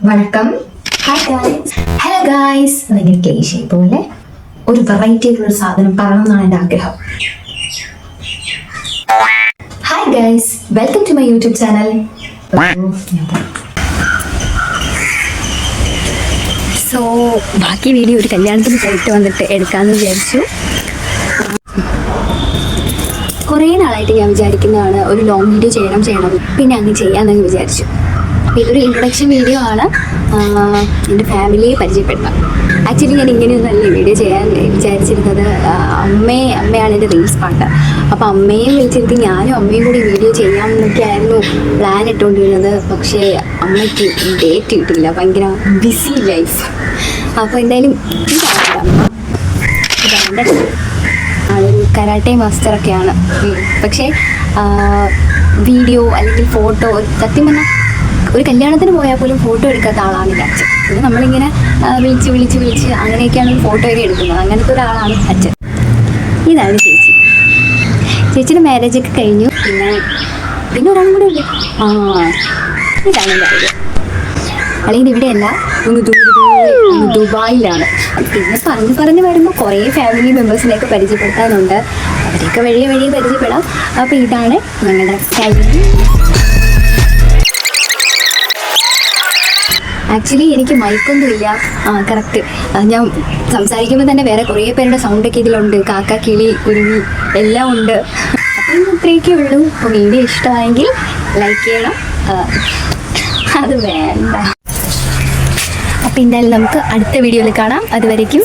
വണക്കം. Hi guys. Hello guys. ഭയങ്കര cliché പോലെ ഒരു വെറൈറ്റി ആയിട്ടുള്ള സാധനം പറയണം എന്നാണ് എൻ്റെ ആഗ്രഹം. Hi guys, welcome to my YouTube channel. So ബാക്കി വീഡിയോ ഒരു കല്യാണത്തിന് പോയിട്ട് വന്നിട്ട് എടുക്കാമെന്ന് വിചാരിച്ചു. കുറേ നാളായിട്ട് ഞാൻ വിചാരിക്കുന്നതാണ് ഒരു ലോങ് വീഡിയോ ചെയ്യണം, പിന്നെ അങ്ങ് ചെയ്യാമെന്നങ്ങ് വിചാരിച്ചു. ഇതൊരു ഇൻട്രൊഡക്ഷൻ വീഡിയോ ആണ്, എൻ്റെ ഫാമിലിയെ പരിചയപ്പെടണം. ആക്ച്വലി ഞാൻ ഇങ്ങനെയൊന്നല്ല വീഡിയോ ചെയ്യാൻ വിചാരിച്ചിരുന്നത്. അമ്മയാണ് എൻ്റെ റീൽസ് പാട്ട്. അപ്പോൾ അമ്മയും വിളിച്ചിരുത്തി ഞാനും അമ്മയും കൂടി വീഡിയോ ചെയ്യാമെന്നൊക്കെ ആയിരുന്നു പ്ലാൻ ഇട്ടുകൊണ്ടിരുന്നത്. പക്ഷേ അമ്മയ്ക്ക് ഡേറ്റ് കിട്ടില്ല, ഭയങ്കര ബിസി ലൈഫ്. അപ്പോൾ എന്തായാലും ഇതാണ് ആളൊരു കരാട്ടെ മാസ്റ്ററൊക്കെയാണ്. പക്ഷേ വീഡിയോ അല്ലെങ്കിൽ ഫോട്ടോ, സത്യം പറഞ്ഞാൽ ഒരു കല്യാണത്തിന് പോയാൽ പോലും ഫോട്ടോ എടുക്കാത്ത ആളാണ് എൻ്റെ അച്ഛൻ. പിന്നെ നമ്മളിങ്ങനെ വിളിച്ച് അങ്ങനെയൊക്കെയാണ് ഫോട്ടോയൊക്കെ എടുക്കുന്നത്. അങ്ങനത്തെ ഒരാളാണ് അച്ഛൻ. ഇതാണ് ചേച്ചിയുടെ മാരേജൊക്കെ കഴിഞ്ഞു. പിന്നെ ഒരാളും കൂടെ ഉണ്ട്. ഇതാണ് എൻ്റെ അറിവ്. അല്ലെങ്കിൽ ഇവിടെയല്ല, ദുബായിലാണ്. പിന്നെ പറഞ്ഞ് വരുമ്പോൾ കുറേ ഫാമിലി മെമ്പേഴ്സിനെയൊക്കെ പരിചയപ്പെടുത്താനുണ്ട്. അവരെയൊക്കെ വഴിയെ പരിചയപ്പെടാം. അപ്പോൾ ഇതാണ് ഞങ്ങളുടെ ഫാമിലി. ആക്ച്വലി എനിക്ക് മൈക്കൊന്നും ഇല്ല. കറക്റ്റ് ഞാൻ സംസാരിക്കുമ്പോൾ തന്നെ വേറെ കുറേ പേരുടെ സൗണ്ടൊക്കെ ഇതിലുണ്ട്. കാക്ക, കിളി, കുരുവി എല്ലാം ഉണ്ട്. അപ്പം ഇത്രയൊക്കെ ഉള്ളൂ. അപ്പോൾ വീഡിയോ ഇഷ്ടമായെങ്കിൽ ലൈക്ക് ചെയ്യണം. അത് വേണ്ട. അപ്പോൾ എന്തായാലും നമുക്ക് അടുത്ത വീഡിയോയിൽ കാണാം. അതുവരേക്കും